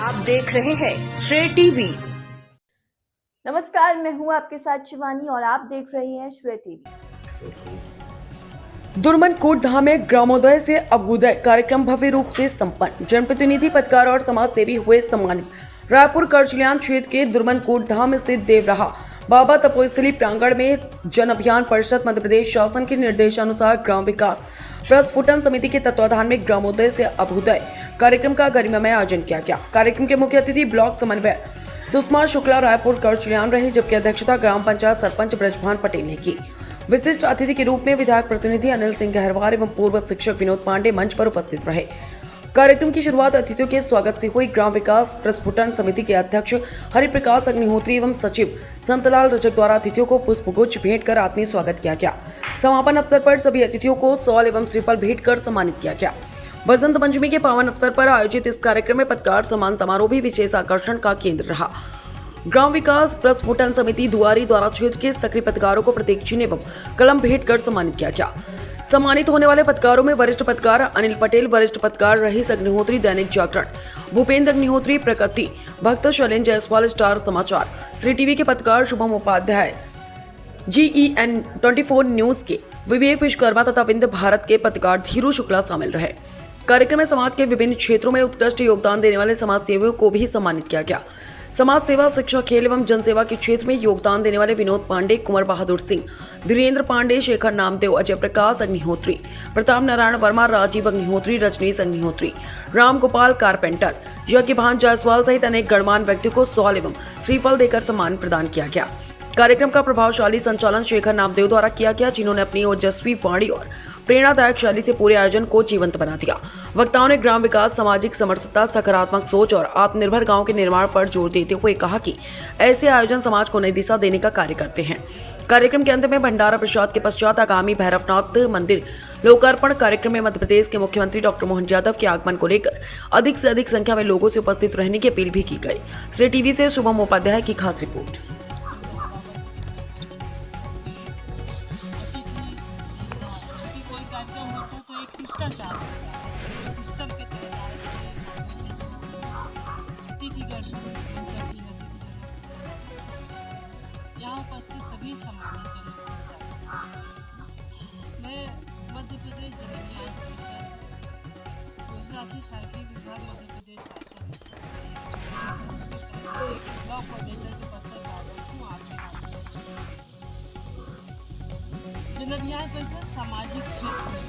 आप देख रहे हैं श्रेय टीवी। नमस्कार, मैं हूं आपके साथ शिवानी और आप देख रहे हैं श्रेय टीवी। दुर्मन कोट धाम में ग्रामोदय से अभ्युदय कार्यक्रम भव्य रूप से संपन्न। जनप्रतिनिधि, पत्रकार और समाज सेवी हुए सम्मानित। रायपुर करचलियान क्षेत्र के दुर्मन कोट धाम स्थित देवराहा बाबा तपोस्थली प्रांगण में जन अभियान परिषद मध्य प्रदेश शासन के निर्देशानुसार ग्राम विकास प्रस्फुटन समिति के तत्वाधान में ग्रामोदय से अभ्युदय कार्यक्रम का गरिमामय आयोजन किया गया। कार्यक्रम के मुख्य अतिथि ब्लॉक समन्वय सुषमा शुक्ला रायपुर करचलियान रहे, जबकि अध्यक्षता ग्राम पंचायत सरपंच ब्रजभान पटेल ने की। विशिष्ट अतिथि के रूप में विधायक प्रतिनिधि अनिल सिंह गहरवार एवं पूर्व शिक्षक विनोद पांडे मंच पर उपस्थित रहे। कार्यक्रम की शुरुआत अतिथियों के स्वागत से हुई। ग्राम विकास प्रस्फुटन समिति के अध्यक्ष हरिप्रकाश अग्निहोत्री एवं सचिव संतलाल रजक द्वारा अतिथियों को पुष्पगुच्छ भेंट कर आत्मीय स्वागत किया गया। समापन अवसर पर सभी अतिथियों को शॉल एवं श्रीफल भेंट कर सम्मानित किया गया। बसंत पंचमी के पावन अवसर पर आयोजित इस कार्यक्रम में पत्रकार सम्मान समारोह भी विशेष आकर्षण का केंद्र रहा। ग्राम विकास प्रस्फुटन समिति दुआरी द्वारा क्षेत्र के सक्रिय पत्रकारों को प्रतीक चिन्ह एवं कलम भेंट कर सम्मानित किया गया। सम्मानित होने वाले पत्रकारों में वरिष्ठ पत्रकार अनिल पटेल, वरिष्ठ पत्रकार रहीस अग्निहोत्री दैनिक जागरण, भूपेंद्र अग्निहोत्री प्रकृति, भक्त शैलेंद्र जायसवाल स्टार समाचार, श्री टीवी के पत्रकार शुभम उपाध्याय, GEN 24 न्यूज के विवेक विश्वकर्मा तथा विंध्य भारत के पत्रकार धीरू शुक्ला शामिल रहे। कार्यक्रम में समाज के विभिन्न क्षेत्रों में उत्कृष्ट योगदान देने वाले समाज सेवियों को भी सम्मानित किया गया। समाज सेवा, शिक्षा, खेल एवं जनसेवा के क्षेत्र में योगदान देने वाले विनोद पांडे, कुंवर बहादुर सिंह, धीरेन्द्र पांडे, शेखर नामदेव, अजय प्रकाश अग्निहोत्री, प्रताप नारायण वर्मा, राजीव अग्निहोत्री, रजनीश अग्निहोत्री, राम गोपाल कारपेंटर, यज्ञभान जायसवाल सहित अनेक गणमान्य व्यक्तियों को शॉल एवं श्रीफल देकर सम्मान प्रदान किया गया। कार्यक्रम का प्रभावशाली संचालन शेखर नामदेव द्वारा किया गया, जिन्होंने अपनी ओजस्वी वाणी और प्रेरणादायक शैली से पूरे आयोजन को जीवंत बना दिया। वक्ताओं ने ग्राम विकास, सामाजिक समरसता, सकारात्मक सोच और आत्मनिर्भर गांव के निर्माण पर जोर देते हुए कहा कि ऐसे आयोजन समाज को नई दिशा देने का कार्य करते हैं। कार्यक्रम के अंत में भंडारा प्रसाद के पश्चात आगामी भैरवनाथ मंदिर लोकार्पण कार्यक्रम में मध्य प्रदेश के मुख्यमंत्री डॉक्टर मोहन यादव के आगमन को लेकर अधिक से अधिक संख्या में लोगों से उपस्थित रहने की अपील भी की गई। श्री टीवी से शुभम उपाध्याय की खास रिपोर्ट। शिष्टाचार सिस्टम के तहत यहाँ उपस्थित सभी सम्मानित जनों के साथ मैं मध्य प्रदेश जन न्याय परिषद योजना की साहित्य विभाग मध्य प्रदेश शासन ब्लॉक कोऑर्डिनेटर के पद पर कार्यरत हूँ। जन न्याय परिषद सामाजिक क्षेत्र में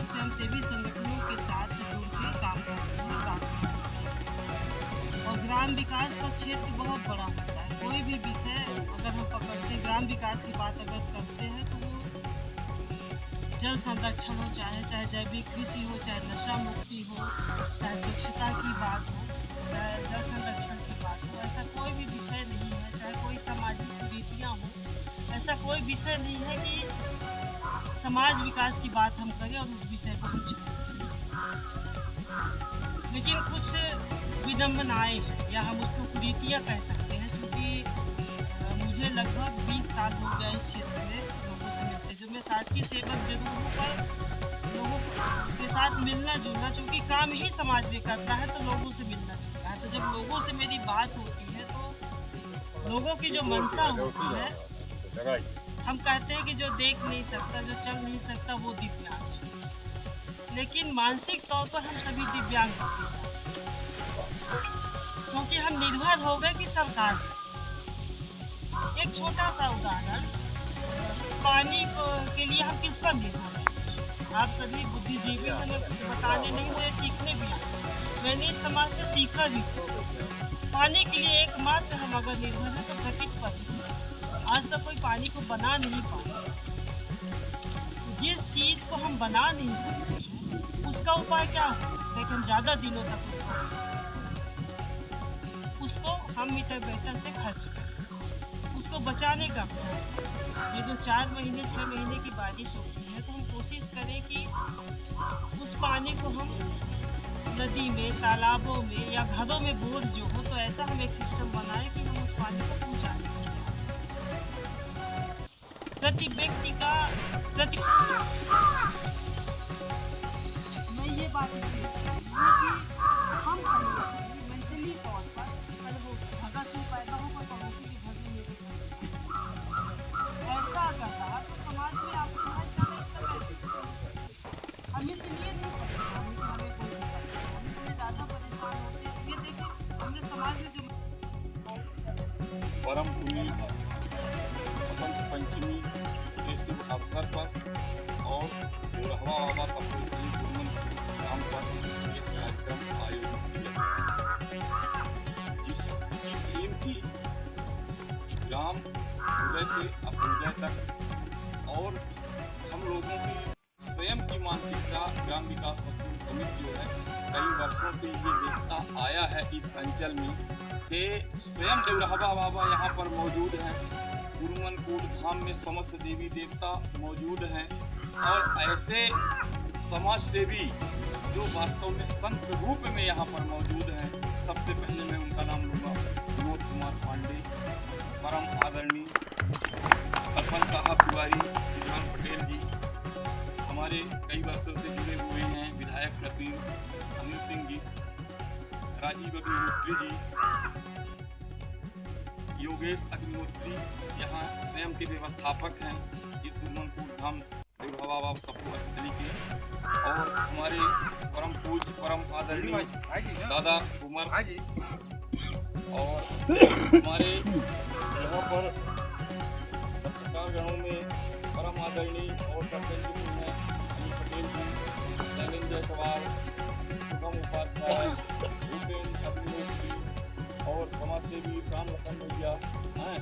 स्वयंसेवी संगठनों के साथ जुड़कर काम करते हैं। और ग्राम विकास का क्षेत्र बहुत बड़ा होता है। कोई भी विषय अगर हम पकड़ते हैं, ग्राम विकास की बात अगर करते हैं तो वो जल संरक्षण हो, चाहे जैविक कृषि हो, चाहे नशा मुक्ति हो, चाहे स्वच्छता की बात हो, चाहे जल संरक्षण की बात हो, ऐसा कोई भी विषय नहीं है। चाहे कोई सामाजिक कुरीतियाँ हो, ऐसा कोई विषय नहीं है कि समाज विकास की बात हम करें और उस विषय को हम छोड़ें। लेकिन कुछ विडंबनाएं हैं या हम उसको कुरीतियाँ कह सकते हैं, क्योंकि मुझे लगभग 20 साल हो गए इस क्षेत्र में लोगों से मिलते। जो मैं शासकीय सेवक जरूर हूँ, पर लोगों के साथ मिलना जुलना, चूँकि काम ही समाज में करता है तो लोगों से मिलना जुलना है। तो जब लोगों से मेरी बात होती है तो लोगों की जो मंशा होती है, हम कहते हैं कि जो देख नहीं सकता, जो चल नहीं सकता, वो दिव्यांग है। लेकिन मानसिक तौर पर हम सभी दिव्यांग होते हैं, क्योंकि हम निर्भर हो गए कि सरकार पर। एक छोटा सा उदाहरण, पानी के लिए हम किस पर निर्भर हैं? आप सभी बुद्धिजीवी, हमें कुछ बताने नहीं, मुझे सीखने भी आए। मैंने इस समाज से सीखा भी। पानी के लिए एकमात्र हम अगर निर्भर हैं तो प्रकृति पर। आज तक कोई पानी को बना नहीं पाया। जिस चीज़ को हम बना नहीं सकते हैं, उसका उपाय क्या हो सकता है कि हम ज़्यादा दिनों तक उसको हम मीटर बेटर से खर्च करें, उसको बचाने का प्रयास करें। ये जो 4 महीने 6 महीने की बारिश होती है, तो हम कोशिश करें कि उस पानी को हम नदी में, तालाबों में या घरों में बोर जो हो, तो ऐसा हम एक सिस्टम बनाएं कि हम उस पानी को पहुँचाएं। प्रति व्यक्ति का मैं ये बात इसलिए कि हम सूर्योदय से अभ्युदय तक और हम लोगों की स्वयं की मानसिकता ग्राम विकास समिति जो है कई वर्षों से ये देखता आया है इस अंचल में कि स्वयं देवरहा बाबा यहाँ पर मौजूद हैं, दुर्मनकोट धाम में समस्त देवी देवता मौजूद हैं और ऐसे समाज सेवी जो वास्तव में संत रूप में यहाँ पर मौजूद हैं। सबसे पहले मैं उनका नाम लूँगा, विनोद कुमार पांडे, परम आदरणीय सरपंच साहब तिवारी विधान पटेल जी, हमारे कई वर्षों से जुड़े हुए हैं विधायक प्रतिनिधि अनिल सिंह जी, राजीव अग्निहोत्री जी, योगेश अग्निहोत्री यहाँ स्वयं के व्यवस्थापक हैं इस दुर्मनकोट धाम देवरहा बाबा तपोस्थली के, और हमारे परम पूज्य परम आदरणीय दादा कुमार जी, और हमारे यहाँ पर पत्रकार गणों में परम आदरणीय और सरपंच जी हैं अनिल पटेल जी, नैमिन जायसवाल, शुभम उपाध्याय, भूपेन्द्र अग्निहोत्री और समाज सेवी राम लखन भैया हैं,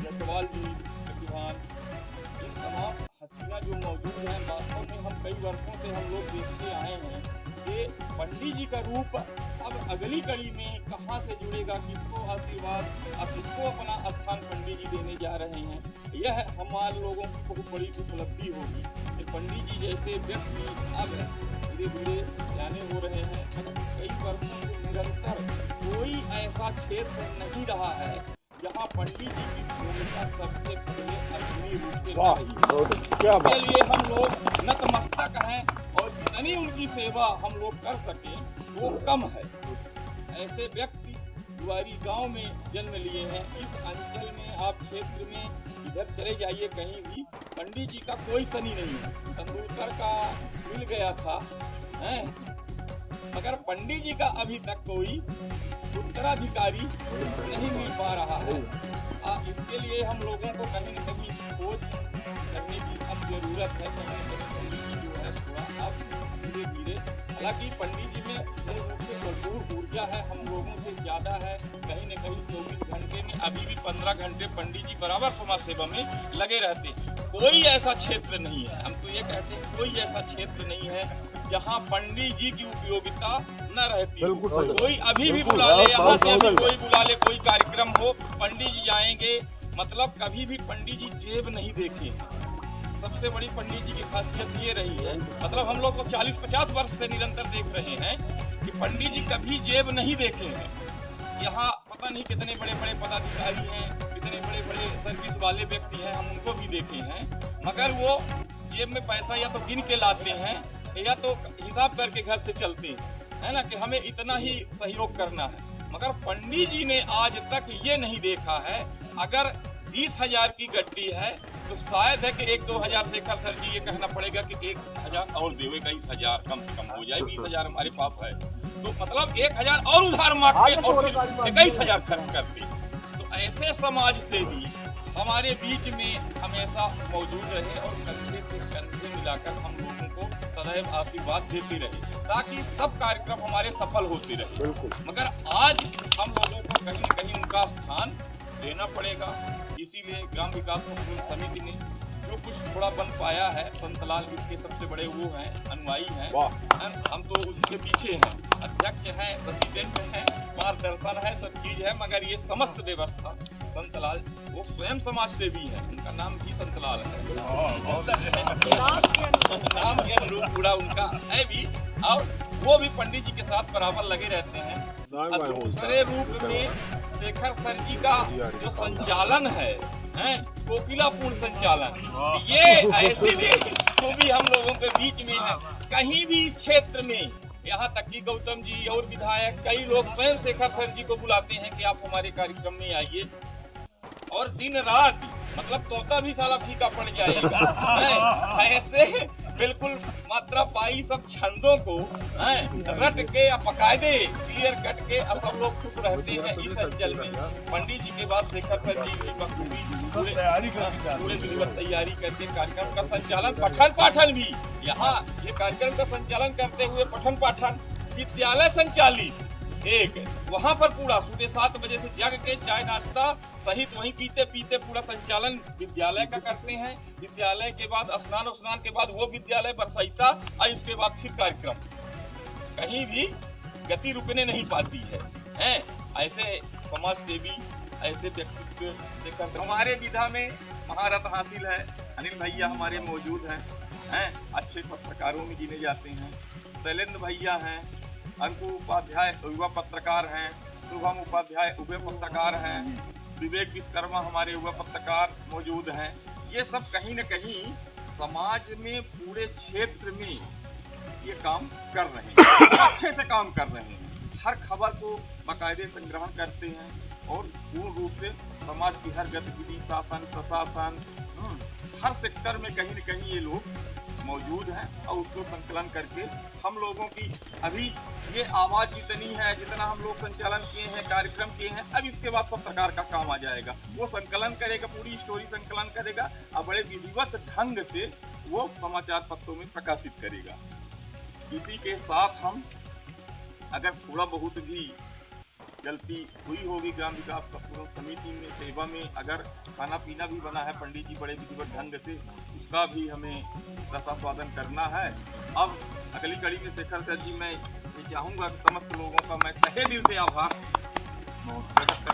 जायसवाल जी, प्रतिभान, इन तमाम हस्तियाँ जो मौजूद हैं। वास्तव में हम कई वर्षों से हम लोग देखते आए हैं कि पंडित जी का रूप अब अगली कड़ी में कहाँ से जुड़ेगा, किसको आशीर्वाद और किसको अपना स्थान पंडित जी देने जा रहे हैं। यह हमारे लोगों की बहुत बड़ी उपलब्धि होगी कि पंडित जी जैसे व्यक्ति अब धीरे धीरे जाने हो रहे हैं। कई वर्षों से निरंतर कोई ऐसा क्षेत्र नहीं रहा है जहाँ पंडित जी की भूमिका सबसे पहले अग्नि रूप से रही। इसके लिए हम लोग नतमस्तक हैं और जितनी उनकी सेवा हम लोग कर सकें वो कम है। ऐसे व्यक्ति दुआरी गांव में जन्म लिए हैं। इस अंचल में आप क्षेत्र में इधर चले जाइए कहीं भी, पंडित जी का कोई सनी नहीं है। तेंदुलकर का मिल गया था हैं, मगर पंडित जी का अभी तक कोई उत्तराधिकारी नहीं मिल पा रहा है। इसके लिए हम लोगों को कहीं न कहीं खोज करने की अब जरूरत है। कहीं न कहीं पंडित जी जो है थोड़ा अब धीरे धीरे, हालांकि पंडित जी में भरपूर ऊर्जा है, हम लोगों से ज़्यादा है। कहीं न कहीं 24 घंटे में अभी भी 15 घंटे पंडित जी बराबर समाज सेवा में लगे रहते हैं। कोई ऐसा क्षेत्र नहीं है, हम तो ये कहते हैं कोई ऐसा क्षेत्र नहीं है जहाँ पंडित जी की उपयोगिता न रहती। कोई अभी भी बुला ले, यहाँ से अभी कोई बुला ले, कोई कार्यक्रम हो, पंडित जी जाएंगे। मतलब कभी भी पंडित जी जेब नहीं देखे। सबसे बड़ी पंडित जी की खासियत ये रही है, मतलब हम लोग तो 40-50 वर्ष से निरंतर देख रहे हैं कि पंडित जी कभी जेब नहीं देखे हैं। यहाँ पता नहीं कितने बड़े बड़े पदाधिकारी हैं, कितने बड़े बड़े सर्विस वाले व्यक्ति हैं, हम उनको भी देखे हैं, मगर वो जेब में पैसा या तो गिन के लाते हैं या तो हिसाब करके घर से चलते हैं, है ना, कि हमें इतना ही सहयोग करना है। मगर पंडित जी ने आज तक ये नहीं देखा है, अगर 20,000 की गड्डी है तो शायद है कि 1-2 हजार शेखर सर जी ये कहना पड़ेगा कि 1,000 और दे, 21,000 कम से कम हो जाए, 20,000 हमारे पास है, तो मतलब 1,000 और उधार मांगते और 21,000 खर्च करते। तो ऐसे समाज सेवी हमारे बीच में हमेशा मौजूद रहे और कंधे से कंधे मिलाकर हम लोगों को सदैव आशीर्वाद देते रहे ताकि सब कार्यक्रम हमारे सफल होते रहे। मगर आज हम लोगों को कहीं न कहीं उनका स्थान देना पड़ेगा। इसीलिए ग्राम विकास समिति ने जो कुछ थोड़ा बन पाया है, संतलाल इसके सबसे बड़े वो हैं, अनुयायी हैं, हम तो उसके पीछे हैं, अध्यक्ष हैं, प्रेसिडेंट हैं, मार्गदर्शन है, सब चीज है। मगर ये समस्त व्यवस्था संतलाल वो स्वयं समाज सेवी है, उनका नाम भी संतलाल है, नाम के अनुरूप पूरा उनका है भी, और वो भी पंडित जी के साथ बराबर लगे रहते हैं। दूसरे रूप में शेखर सर जी का जो संचालन है, कोकिलापूर्ण संचालन, ये ऐसी भी खूबी हम लोगों के बीच में है। कहीं भी इस क्षेत्र में, यहाँ तक कि गौतम जी और विधायक कई लोग स्वयं शेखर सर जी को बुलाते हैं कि आप हमारे कार्यक्रम में आइए, और दिन रात मतलब तोता भी साला फीका पड़ जाएगा। ऐसे बिल्कुल मात्रा पाई सब छंदों को रट के या बकायदे क्लियर कट के सब लोग खुश रहते हैं इस अंचल में। पंडित जी के बाद शेखर सर जी की बखूबी पूरे दिवस तैयारी करके कार्यक्रम का संचालन, पठन पाठन भी यहाँ ये कार्यक्रम का संचालन करते हुए पठन पाठन विद्यालय संचालित एक वहां पर पूरा सुबह 7 बजे से जग के चाय नाश्ता सहित वहीं पीते पीते पूरा संचालन विद्यालय का करते हैं। विद्यालय के बाद स्नान के बाद वो विद्यालय बरसाइता और इसके बाद फिर कार्यक्रम, कहीं भी गति रुकने नहीं पाती है। ऐसे समाज सेवी, ऐसे व्यक्तित्व देखकर हमारे विधा में महारत हासिल है। अनिल भैया हमारे मौजूद हैं, अच्छे पत्रकारों में गिने जाते हैं। शैलेंद्र भैया हैं, अंकु उपाध्याय युवा पत्रकार हैं, शुभम उपाध्याय युवा पत्रकार हैं, विवेक विश्वकर्मा हमारे युवा पत्रकार मौजूद हैं। ये सब कहीं न कहीं समाज में पूरे क्षेत्र में ये काम कर रहे हैं, अच्छे से काम कर रहे हैं। हर खबर को बाकायदे संग्रहण करते हैं और पूर्ण रूप से समाज की हर गतिविधि, शासन प्रशासन, हर सेक्टर में कहीं न कहीं ये लोग मौजूद हैं और उसको संकलन करके हम लोगों की अभी ये आवाज़ जितनी है, जितना हम लोग संचालन किए हैं, कार्यक्रम किए हैं, अब इसके बाद पत्रकार का काम आ जाएगा। वो संकलन करेगा, पूरी स्टोरी संकलन करेगा और बड़े विधिवत ढंग से वो समाचार पत्रों में प्रकाशित करेगा। इसी के साथ हम अगर थोड़ा बहुत भी गलती हुई होगी ग्राम विकास समिति में सेवा में, अगर खाना पीना भी बना है पंडित जी बड़े विधिवत ढंग से, उसका भी हमें रसास्वादन करना है। अब अगली कड़ी में शेखर सर जी मैं ये चाहूँगा कि समस्त लोगों का मैं तहे दिल से आभार प्रकट